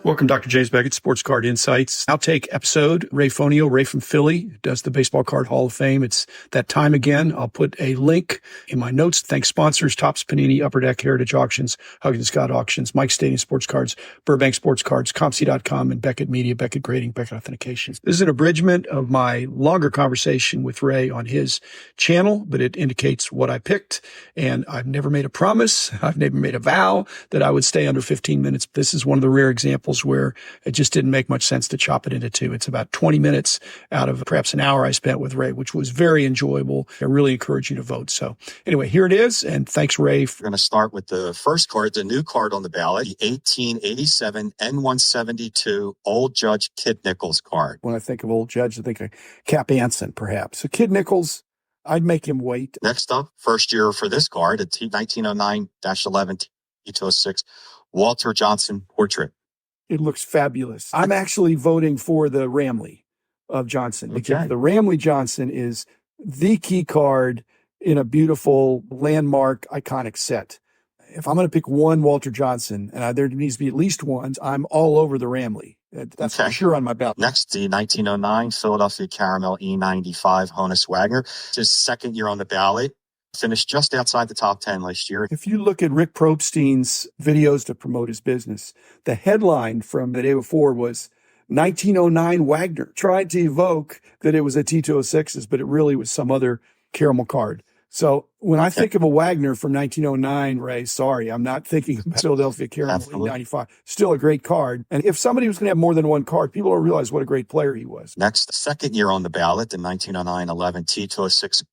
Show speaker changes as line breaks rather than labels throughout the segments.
Welcome, Dr. James Beckett, Sports Card Insights. Outtake episode, Ray Fonio, Ray from Philly, does the Baseball Card Hall of Fame. It's that time again. I'll put a link in my notes. Thanks sponsors, Topps Panini, Upper Deck, Heritage Auctions, Huggins Scott Auctions, Mike Stadium Sports Cards, Burbank Sports Cards, ComC.com, and Beckett Media, Beckett Grading, Beckett Authentication. This is an abridgment of my longer conversation with Ray on his channel, but it indicates what I picked. And I've never made a promise. I've never made a vow that I would stay under 15 minutes. This is one of the rare examples where it just didn't make much sense to chop it into two. It's about 20 minutes out of perhaps an hour I spent with Ray, which was very enjoyable. I really encourage you to vote. So anyway, here it is. And thanks, Ray.
We're going to start with the first card, the new card on the ballot, the 1887 N172 Old Judge Kid Nichols card.
When I think of Old Judge, I think of Cap Anson, perhaps. So Kid Nichols, I'd make him wait.
Next up, first year for this card, a 1909-11 T206 Walter Johnson portrait.
It looks fabulous. I'm actually voting for the Ramley of Johnson because the Ramley Johnson is the key card in a beautiful landmark iconic set. If I'm going to pick one Walter Johnson, and there needs to be at least one, I'm all over the Ramley. That's for sure on my ballot.
Next, the 1909 Philadelphia Caramel E95 Honus Wagner. It's his second year on the ballot. Finished just outside the top 10 last year.
If you look at Rick Probstein's videos to promote his business, the headline from the day before was 1909 Wagner. Tried to evoke that it was a T206's, but it really was some other caramel card. So when I think of a Wagner from 1909, Ray, sorry, I'm not thinking of Philadelphia Caramel E95. Still a great card. And if somebody was going to have more than one card, people don't realize what a great player he was.
Next, second year on the ballot, the 1909-11 T206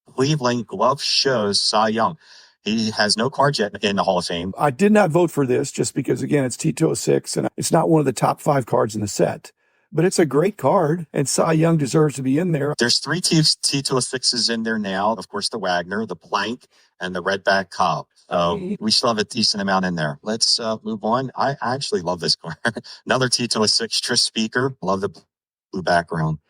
Cleveland Glove Shows Cy Young. He has no card yet in the Hall of Fame.
I did not vote for this just because, again, it's T206 and it's not one of the top 5 cards in the set. But it's a great card, and Cy Young deserves to be in there.
There's 3 T206s in there now. Of course, the Wagner, the Plank, and the Redback Cobb. So we still have a decent amount in there. Let's move on. I actually love this card. Another T206 Tris Speaker. Love the blue background.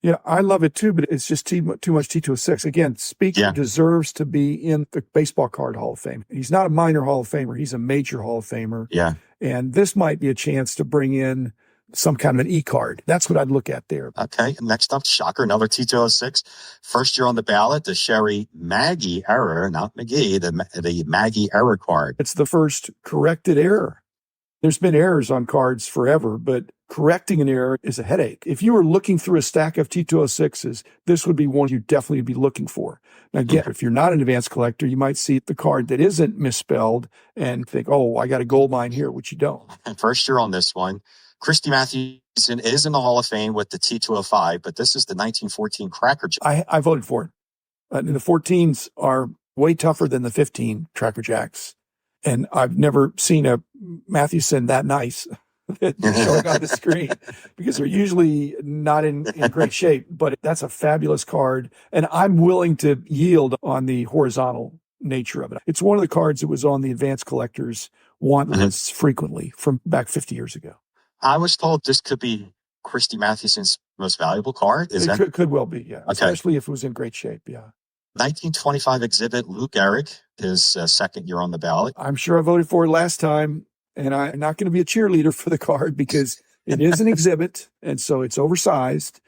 Yeah, I love it too, but it's just too much T206. Again, Speaker deserves to be in the Baseball Card Hall of Fame. He's not a minor Hall of Famer. He's a major Hall of Famer.
Yeah.
And this might be a chance to bring in some kind of an E-card. That's what I'd look at there.
Okay. Next up, shocker, another T206. First year on the ballot, the Sherry Maggie error, not McGee, the Maggie error card.
It's the first corrected error. There's been errors on cards forever, but correcting an error is a headache. If you were looking through a stack of T206s, this would be one you definitely would be looking for. Now, again, if you're not an advanced collector, you might see the card that isn't misspelled and think, oh, I got a gold mine here, which you don't.
And first year on this one, Christy Mathewson is in the Hall of Fame with the T205, but this is the 1914 Cracker Jack.
I voted for it. And the 14s are way tougher than the 15 Cracker Jacks. And I've never seen a Mathewson that nice showing on the screen because they're usually not in great shape. But that's a fabulous card. And I'm willing to yield on the horizontal nature of it. It's one of the cards that was on the advanced collectors want lists frequently from back 50 years ago.
I was told this could be Christy Mathewson's most valuable card.
Could well be, yeah. Okay. Especially if it was in great shape, yeah.
1925 exhibit, Luke Eric, his second year on the ballot.
I'm sure I voted for it last time, and I'm not going to be a cheerleader for the card because it is an exhibit, and so it's oversized,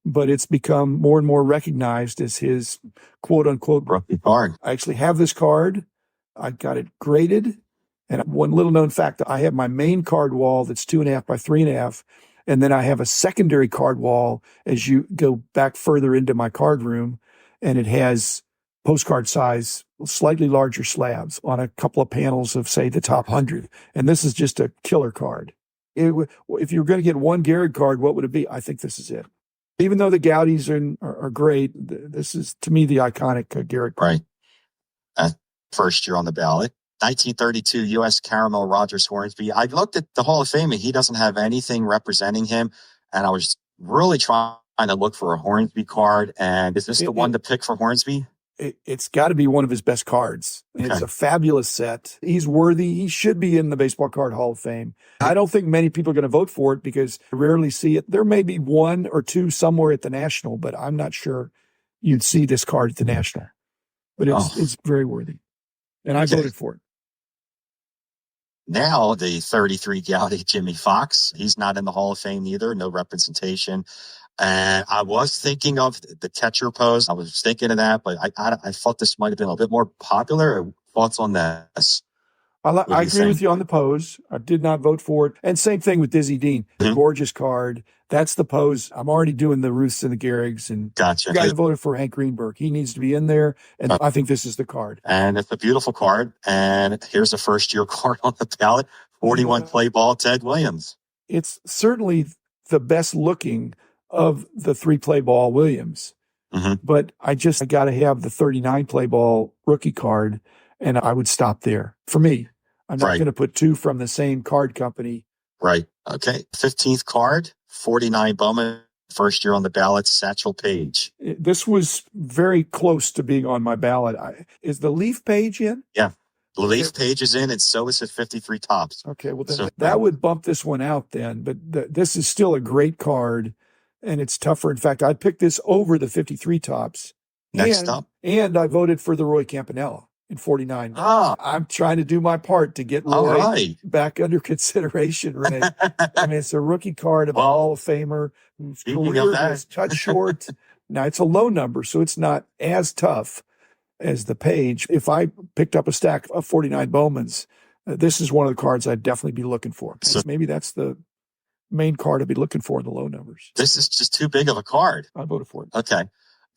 but it's become more and more recognized as his quote-unquote
rookie card.
I actually have this card. I got it graded, and one little known fact, I have my main card wall that's 2.5 by 3.5, and then I have a secondary card wall as you go back further into my card room, and it has postcard size, slightly larger slabs on a couple of panels of, say, the top 100. And this is just a killer card. If you're going to get one Gehrig card, what would it be? I think this is it. Even though the Gaudies are great, this is, to me, the iconic Gehrig card.
Right. First year on the ballot. 1932 U.S. Caramel Rogers Hornsby. I looked at the Hall of Fame, and he doesn't have anything representing him. And I was really trying to look for a Hornsby card. And is this the one to pick for Hornsby?
It's got to be one of his best cards. Okay. It's a fabulous set. He's worthy. He should be in the Baseball Card Hall of Fame. I don't think many people are going to vote for it because I rarely see it. There may be one or two somewhere at the National, but I'm not sure you'd see this card at the National. But it's very worthy. And I voted for it.
Now the 33 Gaudy Jimmy Fox, he's not in the Hall of Fame either, no representation. And I was thinking of the catcher pose. I was thinking of that, but I thought this might have been a little bit more popular. Thoughts on this?
I agree with you on the pose. I did not vote for it. And same thing with Dizzy Dean. The gorgeous card. That's the pose. I'm already doing the Ruths and the Gehrigs. And
gotcha.
You guys voted for Hank Greenberg. He needs to be in there. And I think this is the card.
And it's a beautiful card. And here's a first-year card on the ballot. 41 play ball, Ted Williams.
It's certainly the best looking of the 3 play ball Williams. But I got to have the 39 play ball rookie card. And I would stop there. For me, I'm not going to put 2 from the same card company.
Right. Okay. 15th card, 49 Bowman, first year on the ballot, Satchel Paige.
This was very close to being on my ballot. Is the Leaf Page in?
Yeah. The Leaf Page is in, and so is his 53 Tops.
Okay. Well, then that would bump this one out then. But this is still a great card, and it's tougher. In fact, I'd pick this over the 53 Tops.
Next up.
And I voted for the Roy Campanella in 49. I'm trying to do my part to get Roy back under consideration, Ray. I mean, it's a rookie card of a Hall of Famer whose career is cut short. Now, it's a low number, so it's not as tough as the Page. If I picked up a stack of 49 Bowmans, this is one of the cards I'd definitely be looking for. So maybe that's the main card I'd be looking for in the low numbers.
This is just too big of a card.
I voted for it.
Okay.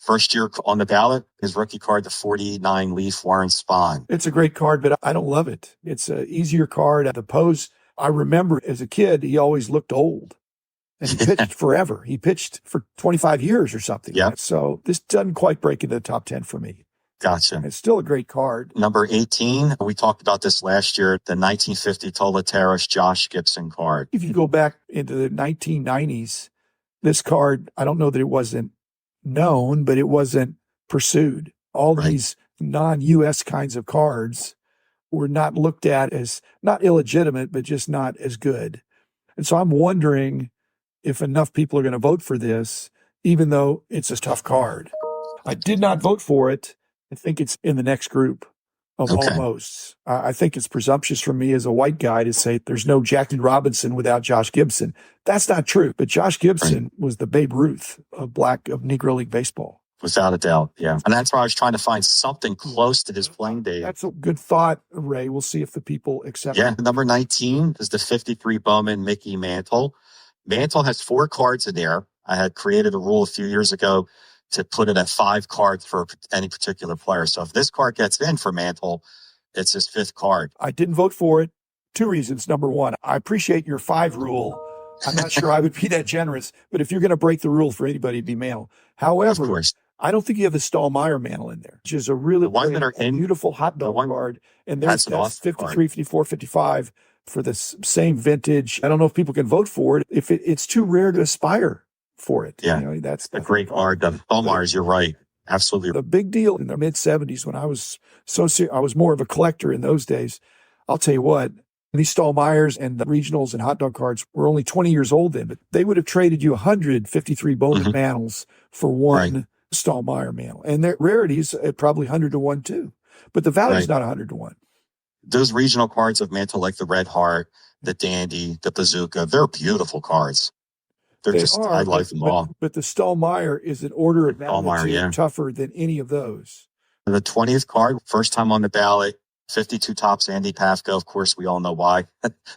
First year on the ballot, his rookie card, the 49 Leaf Warren Spahn.
It's a great card, but I don't love it. It's an easier card. The pose, I remember as a kid, he always looked old. And he pitched forever. He pitched for 25 years or something.
Yeah.
So this doesn't quite break into the top 10 for me.
Gotcha.
It's still a great card.
Number 18, we talked about this last year, the 1950 Tolateros Josh Gibson card.
If you go back into the 1990s, this card, I don't know that it wasn't known, but it wasn't pursued. All these non-U.S. kinds of cards were not looked at as not illegitimate, but just not as good. And so I'm wondering if enough people are going to vote for this, even though it's a tough card. I did not vote for it. I think it's in the next group of almost. I think it's presumptuous for me as a white guy to say there's no Jackie Robinson without Josh Gibson. That's not true. But Josh Gibson was the Babe Ruth of Negro League baseball.
Without a doubt, yeah. And that's why I was trying to find something close to his playing days.
That's a good thought, Ray. We'll see if the people accept it.
Yeah, number 19 is the 53 Bowman Mickey Mantle. Mantle has 4 cards in there. I had created a rule a few years ago to put it at 5 cards for any particular player. So if this card gets in for Mantle, it's his 5th card.
I didn't vote for it. 2 reasons. Number 1, I appreciate your 5 rule. I'm not sure I would be that generous, but if you're going to break the rule for anybody, it'd be Mantle. However, I don't think you have the Stallmeyer Mantle in there, which is a really beautiful hot dog card. And there's 53, 54, 55 for the same vintage. I don't know if people can vote for it. If it's too rare to aspire for it.
Yeah, that's a great card. The Stallmeyers, you're right. Absolutely.
The big deal in the mid-70s when I was I was more of a collector in those days. I'll tell you what, these Stallmeyers and the regionals and hot dog cards were only 20 years old then, but they would have traded you 153 Bowman mantles for one Stallmeyer mantle. And their rarities at probably 100 to 1 too. But the value's not 100 to 1.
Those regional cards of Mantle, like the Red Heart, the Dandy, the Bazooka, they're beautiful cards. I like them all. But
the Stallmeyer is an order of magnitude tougher than any of those.
The 20th card, first time on the ballot, 52 Tops, Andy Pafko. Of course, we all know why.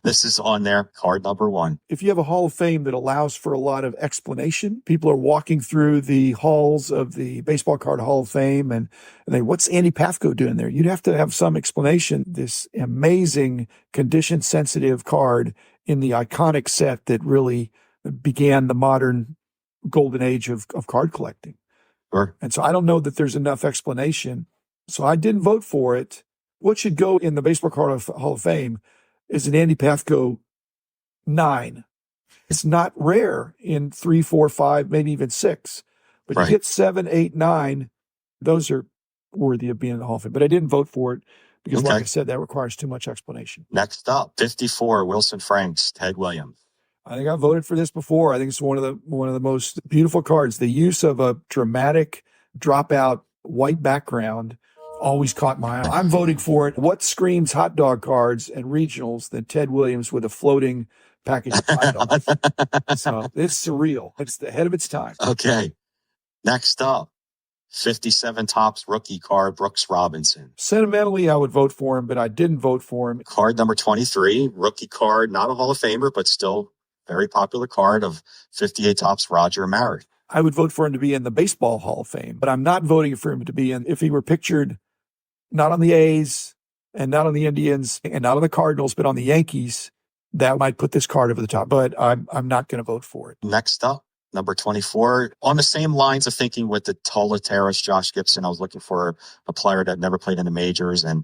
This is on there, card number 1.
If you have a Hall of Fame that allows for a lot of explanation, people are walking through the halls of the Baseball Card Hall of Fame and they, what's Andy Pafko doing there? You'd have to have some explanation. This amazing condition-sensitive card in the iconic set that really began the modern golden age of card collecting.
Sure.
And so I don't know that there's enough explanation. So I didn't vote for it. What should go in the Baseball Card Hall of Fame is an Andy Pafko 9. It's not rare in 3, 4, 5, maybe even 6. But you get 7, 8, 9. Those are worthy of being in the Hall of Fame. But I didn't vote for it because, like I said, that requires too much explanation.
Next up, 54 Wilson Franks, Ted Williams.
I think I voted for this before. I think it's one of the most beautiful cards. The use of a dramatic dropout white background always caught my eye. I'm voting for it. What screams hot dog cards and regionals than Ted Williams with a floating package of hot dogs? So it's surreal. It's ahead of its time.
Okay. Next up, 57 Topps rookie card, Brooks Robinson.
Sentimentally, I would vote for him, but I didn't vote for him.
Card number 23, rookie card, not a Hall of Famer, but still very popular card of 58 Topps Roger Maris.
I would vote for him to be in the Baseball Hall of Fame, but I'm not voting for him to be in, if he were pictured not on the A's and not on the Indians and not on the Cardinals, but on the Yankees, that might put this card over the top, but I'm not going to vote for it.
Next up, number 24, on the same lines of thinking with the Tola Terrace, Josh Gibson, I was looking for a player that never played in the majors, and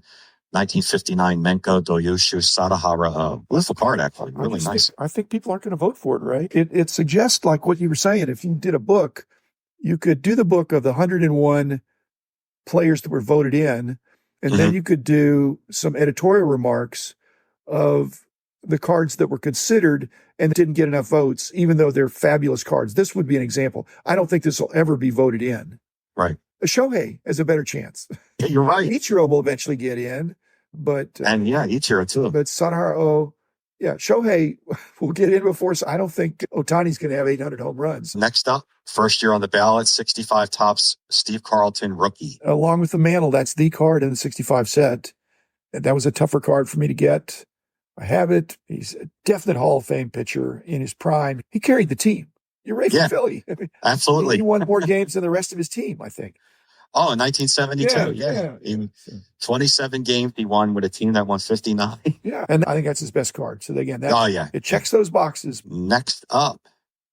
1959 Menko Doyushu Sadahara. Beautiful card, actually. Really nice.
I think people aren't going to vote for it, right? It suggests, like what you were saying, if you did a book, you could do the book of the 101 players that were voted in, and then you could do some editorial remarks of the cards that were considered and didn't get enough votes, even though they're fabulous cards. This would be an example. I don't think this will ever be voted in.
Right.
Shohei has a better chance.
Yeah, you're right.
Ichiro will eventually get in, but
Ichiro too.
But Sadahara, Shohei will get in before. So I don't think Ohtani's going to have 800 home runs.
Next up, first year on the ballot, 65 Topps Steve Carlton rookie.
Along with the mantle, that's the card in the 65 set. And that was a tougher card for me to get. I have it. He's a definite Hall of Fame pitcher in his prime. He carried the team. You're right for Philly.
Absolutely.
He won more games than the rest of his team, I think.
Oh, in 1972. In 27 games, he won with a team that won 59.
Yeah, and I think that's his best card. So again, it checks those boxes.
Next up,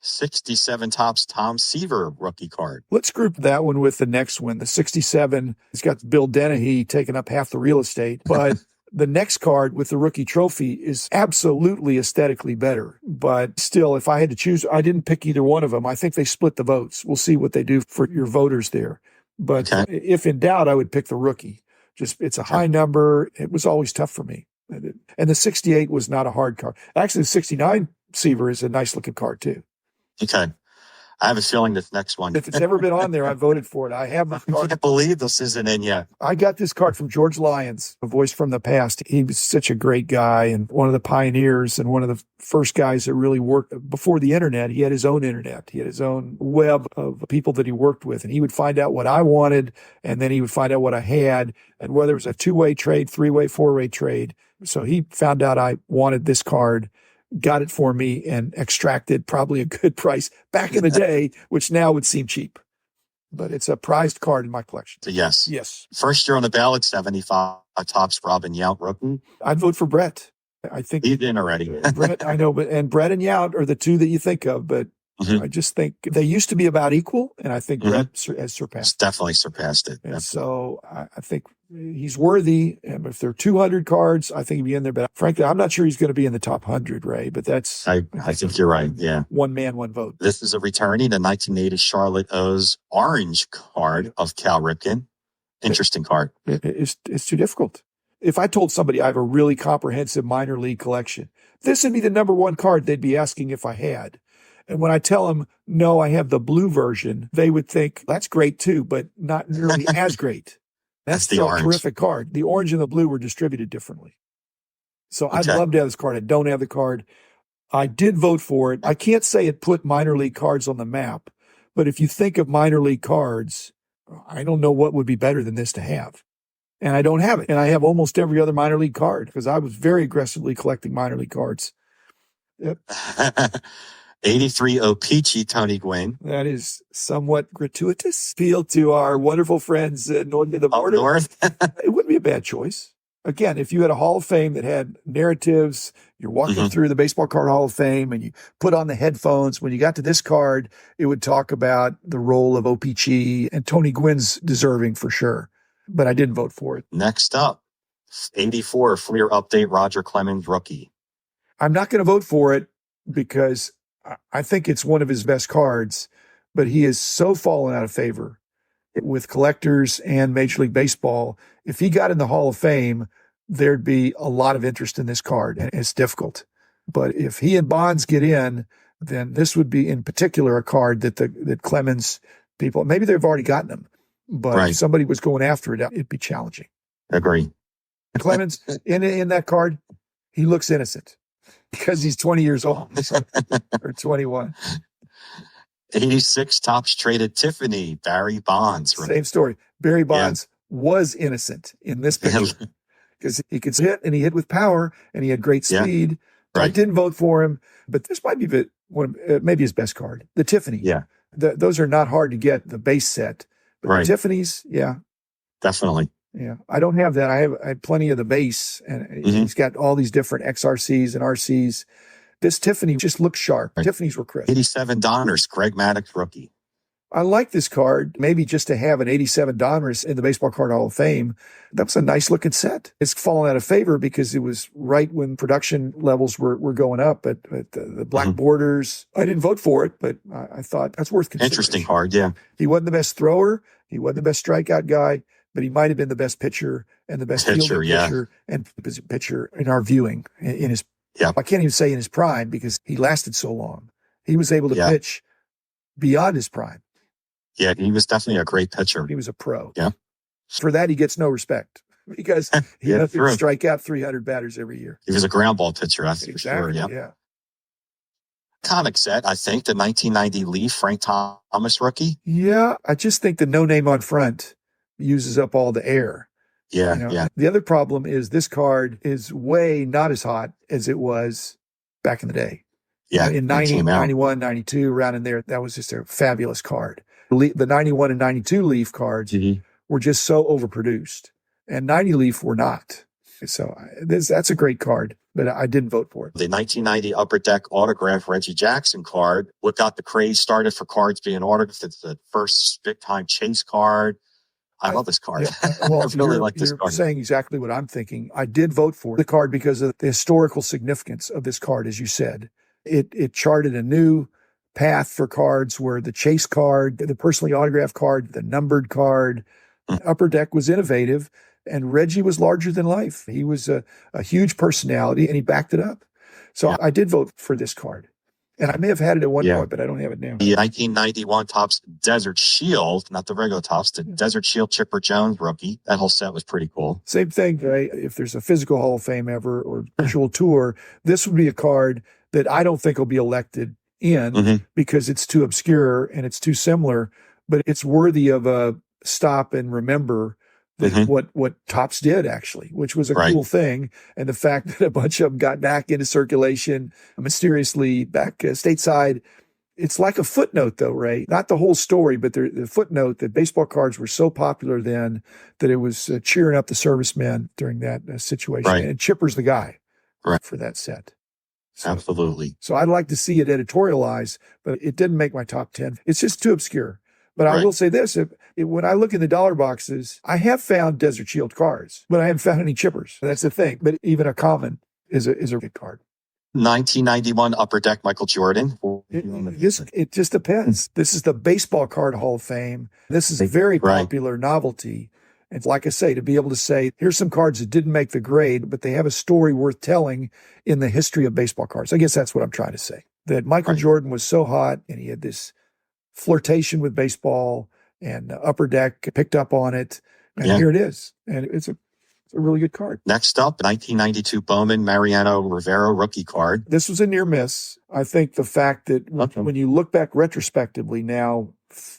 67 Topps Tom Seaver rookie card.
Let's group that one with the next one. The 67, it's got Bill Dennehy taking up half the real estate, but the next card with the rookie trophy is absolutely aesthetically better. But still, if I had to choose, I didn't pick either one of them. I think they split the votes. We'll see what they do for your voters there. But if in doubt, I would pick the rookie. It's a high number. It was always tough for me. And the 68 was not a hard card. Actually, the 69 Seaver is a nice looking card too.
Okay. I have a feeling this next one.
If it's ever been on there, I voted for it. I have the card.
I can't believe this isn't in yet.
I got this card from George Lyons, a voice from the past. He was such a great guy and one of the pioneers and one of the first guys that really worked before the internet. He had his own internet. He had his own web of people that he worked with, and he would find out what I wanted, and then he would find out what I had, and whether it was a 2-way trade, 3-way, 4-way trade. So he found out I wanted this card, got it for me, and extracted probably a good price back in the day, which now would seem cheap. But it's a prized card in my collection.
Yes. First year on the ballot, 75 Topps Robin Yount rookie.
I'd vote for Brett. I think
he's in already.
Brett, I know, and Brett and Yount are the two that you think of, but I just think they used to be about equal, and I think Brett has surpassed.
It's definitely surpassed it.
And so I think he's worthy. And if there are 200 cards, I think he'd be in there. But frankly, I'm not sure he's going to be in the top 100, Ray. But that's
I think you're right. Yeah.
One man, one vote.
This is a returning the 1980 Charlotte O's orange card of Cal Ripken. Interesting card.
It's too difficult. If I told somebody I have a really comprehensive minor league collection, this would be the number one card they'd be asking if I had. And when I tell them, no, I have the blue version, they would think that's great too, but not nearly as great. That's
the orange.
Terrific card. The orange and the blue were distributed differently. So I'd love to have this card. I don't have the card. I did vote for it. I can't say it put minor league cards on the map, but if you think of minor league cards, I don't know what would be better than this to have. And I don't have it. And I have almost every other minor league card because I was very aggressively collecting minor league cards. Yep.
83 O-Pee-Chee Tony Gwynn.
That is somewhat gratuitous. Appeal to our wonderful friends north of the border.
North.
It wouldn't be a bad choice. Again, if you had a Hall of Fame that had narratives, you're walking through the Baseball Card Hall of Fame and you put on the headphones. When you got to this card, it would talk about the role of O-Pee-Chee, and Tony Gwynn's deserving for sure. But I didn't vote for it.
Next up, 84 Fleer Update Roger Clemens rookie.
I'm not going to vote for it because I think it's one of his best cards, but he has so fallen out of favor with collectors and Major League Baseball. If he got in the Hall of Fame, there'd be a lot of interest in this card, and it's difficult. But if he and Bonds get in, then this would be in particular a card that Clemens people, maybe they've already gotten him, But if somebody was going after it, it'd be challenging.
Agree.
Clemens, in that card, he looks innocent because he's 20 years old or 21.
86 Topps traded Tiffany, Barry Bonds.
Same story. Barry Bonds was innocent in this picture because he could hit, and he hit with power, and he had great speed. I didn't vote for him, but this might be maybe his best card. The Tiffany. Yeah. Those are not hard to get, the base set. But the Tiffany's,
definitely.
Yeah. I don't have that. I have plenty of the base, and he's got all these different XRCs and RCs. This Tiffany just looks sharp. Tiffany's were crisp.
87 Donners, Craig Maddox rookie.
I like this card, maybe just to have an 87 Donners in the Baseball Card Hall of Fame. That was a nice looking set. It's fallen out of favor because it was right when production levels were going up, but the black borders, I didn't vote for it, but I thought that's worth considering.
Interesting card, yeah.
He wasn't the best thrower. He wasn't the best strikeout guy, but he might have been the best pitcher and the best pitcher and pitcher in our viewing in his, I can't even say in his prime because he lasted so long. He was able to pitch beyond his prime.
Yeah, he was definitely a great pitcher.
He was a pro.
Yeah.
For that, he gets no respect because he doesn't strike out 300 batters every year.
He was a ground ball pitcher, that's for sure. Yeah. Comic set, I think, the 1990 Leaf, Frank Thomas rookie.
Yeah, I just think the no name on front uses up all the air.
Yeah.
The other problem is this card is way not as hot as it was back in the day.
Yeah.
In 90, 91, 92, around in there, that was just a fabulous card. The 91 and 92 Leaf cards were just so overproduced, and 90 Leaf were not. So that's a great card, but I didn't vote for it.
The 1990 Upper Deck autograph Reggie Jackson card. What got the craze started for cards being autographed? It's the first big-time chase card. I love this card.
Well,
I really like this card.
You're saying exactly what I'm thinking. I did vote for the card because of the historical significance of this card, as you said. It charted a new path for cards where the chase card, the personally autographed card, the numbered card, Upper Deck was innovative, and Reggie was larger than life. He was a huge personality, and he backed it up. So I did vote for this card. And I may have had it at one point, but I don't have it now.
The 1991 Topps Desert Shield, not the regular Topps, the Desert Shield Chipper Jones rookie. That whole set was pretty cool.
Same thing, right? If there's a physical Hall of Fame ever or virtual tour, this would be a card that I don't think will be elected in because it's too obscure and it's too similar, but it's worthy of a stop and remember that what Topps did actually, which was a cool thing. And the fact that a bunch of them got back into circulation mysteriously back stateside, it's like a footnote though, Ray, not the whole story, but the footnote that baseball cards were so popular then that it was cheering up the servicemen during that situation. And Chipper's the guy for that set. So,
absolutely.
So I'd like to see it editorialized, but it didn't make my top 10. It's just too obscure. But I will say this, when I look in the dollar boxes, I have found Desert Shield cards, but I haven't found any Chippers. That's the thing. But even a common is a good card.
1991 Upper Deck Michael Jordan.
It just depends. This is the Baseball Card Hall of Fame. This is a very popular novelty. And like I say, to be able to say, here's some cards that didn't make the grade, but they have a story worth telling in the history of baseball cards. I guess that's what I'm trying to say. That Michael Jordan was so hot and he had this flirtation with baseball and Upper Deck picked up on it. And here it is. And it's a really good card.
Next up, 1992 Bowman Mariano Rivera rookie card.
This was a near miss. I think the fact that when you look back retrospectively now,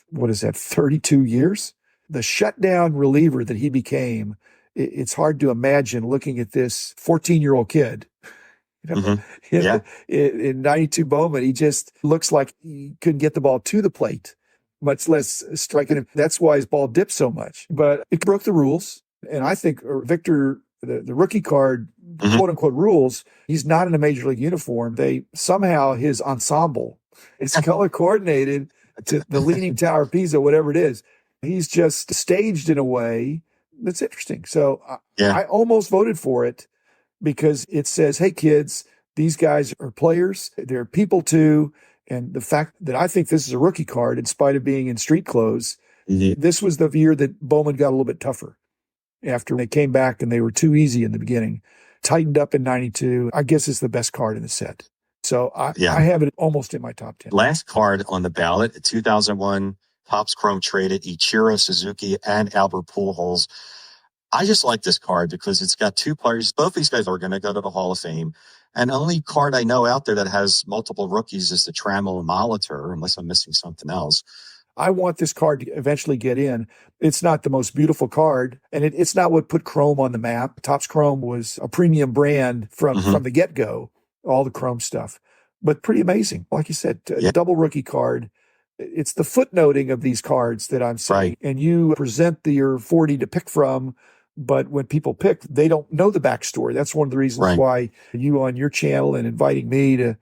what is that, 32 years? The shutdown reliever that he became, it's hard to imagine looking at this 14-year-old kid. In 92 Bowman, he just looks like he couldn't get the ball to the plate, much less striking him. That's why his ball dipped so much. But it broke the rules. And I think Victor, the rookie card, quote unquote rules, he's not in a major league uniform. Somehow his ensemble is color coordinated to the Leaning Tower of Pisa, whatever it is. He's just staged in a way that's interesting. So I almost voted for it because it says, hey, kids, these guys are players. They're people too. And the fact that I think this is a rookie card, in spite of being in street clothes, this was the year that Bowman got a little bit tougher after they came back and they were too easy in the beginning. Tightened up in 92. I guess it's the best card in the set. So I have it almost in my top 10.
Last card on the ballot, 2001 Topps Chrome traded Ichiro Suzuki and Albert Pujols. I just like this card because it's got two players. Both these guys are going to go to the Hall of Fame. And the only card I know out there that has multiple rookies is the Trammell Molitor, unless I'm missing something else.
I want this card to eventually get in. It's not the most beautiful card, and it's not what put Chrome on the map. Topps Chrome was a premium brand from the get-go, all the Chrome stuff. But pretty amazing. Like you said, double rookie card. It's the footnoting of these cards that I'm saying. Right. And you present your 40 to pick from, but when people pick, they don't know the backstory. That's one of the reasons why you on your channel and inviting me to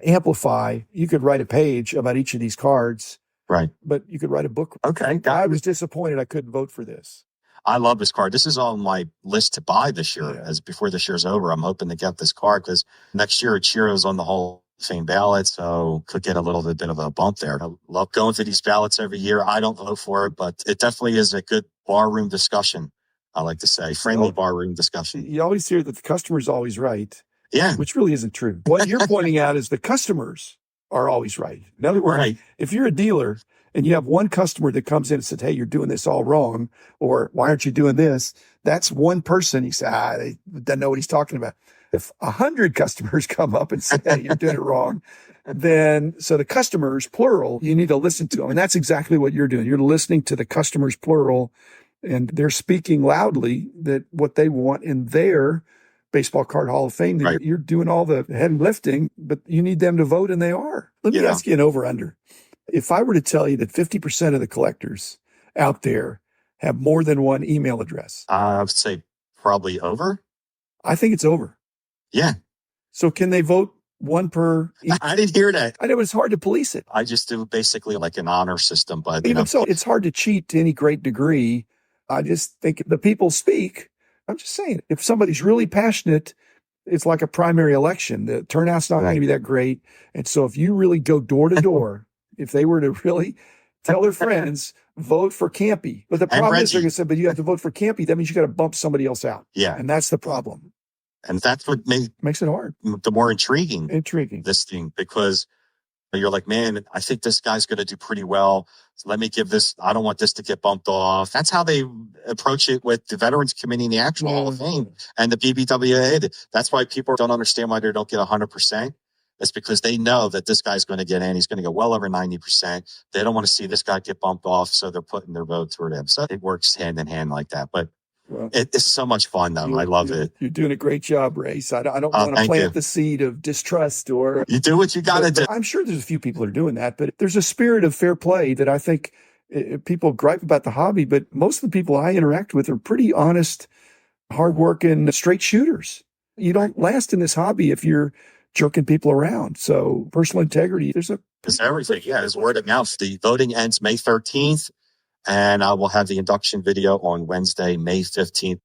amplify, you could write a page about each of these cards.
Right.
But you could write a book.
Okay.
I was disappointed I couldn't vote for this.
I love this card. This is on my list to buy this year. As before this year's over, I'm hoping to get this card because next year Ichiro's on the Hall of Fame ballot, so could get a little bit of a bump there. I love going through these ballots every year. I don't vote for it, but it definitely is a good barroom discussion. I like to say friendly barroom discussion.
You always hear that the customer's always right.
Yeah.
Which really isn't true. What you're pointing out is the customers are always right. In other words, if you're a dealer and you have one customer that comes in and says, hey, you're doing this all wrong, or why aren't you doing this? That's one person. You say, they doesn't know what he's talking about. If 100 customers come up and say, hey, you're doing it wrong, then, so the customers, plural, you need to listen to them. And that's exactly what you're doing. You're listening to the customers, plural, and they're speaking loudly that what they want in their Baseball Card Hall of Fame. You're doing all the heavy lifting, but you need them to vote, and they are. Let me ask you an over-under. If I were to tell you that 50% of the collectors out there have more than one email address,
I would say probably over.
I think it's over.
Yeah.
So can they vote one per?
I didn't hear that.
I know it's hard to police it.
I just do basically like an honor system, but
even so, it's hard to cheat to any great degree. I just think the people speak. I'm just saying, if somebody's really passionate, it's like a primary election. The turnout's not going to be that great. And so if you really go door to door, if they were to really tell their friends, vote for Campy. But the problem is they're going to say, but you have to vote for Campy. That means you got to bump somebody else out.
Yeah.
And that's the problem.
And that's what
makes it hard.
The more intriguing. This thing, because you're like, man, I think this guy's going to do pretty well. So let me give this. I don't want this to get bumped off. That's how they approach it with the Veterans Committee and the actual Hall of Fame and the BBWA. That's why people don't understand why they don't get 100%. It's because they know that this guy's going to get in. He's going to go well over 90%. They don't want to see this guy get bumped off, so they're putting their vote toward him. So it works hand in hand like that. But it's so much fun, though. I love it.
You're doing a great job, Ray. So I don't want to plant the seed of distrust or...
You do what you got to do.
I'm sure there's a few people that are doing that, but there's a spirit of fair play that I think people gripe about the hobby, but most of the people I interact with are pretty honest, hardworking, straight shooters. You don't last in this hobby if you're jerking people around. So personal integrity, there's
everything. Yeah, there's word of mouth. The voting ends May 13th. And I will have the induction video on Wednesday, May 15th.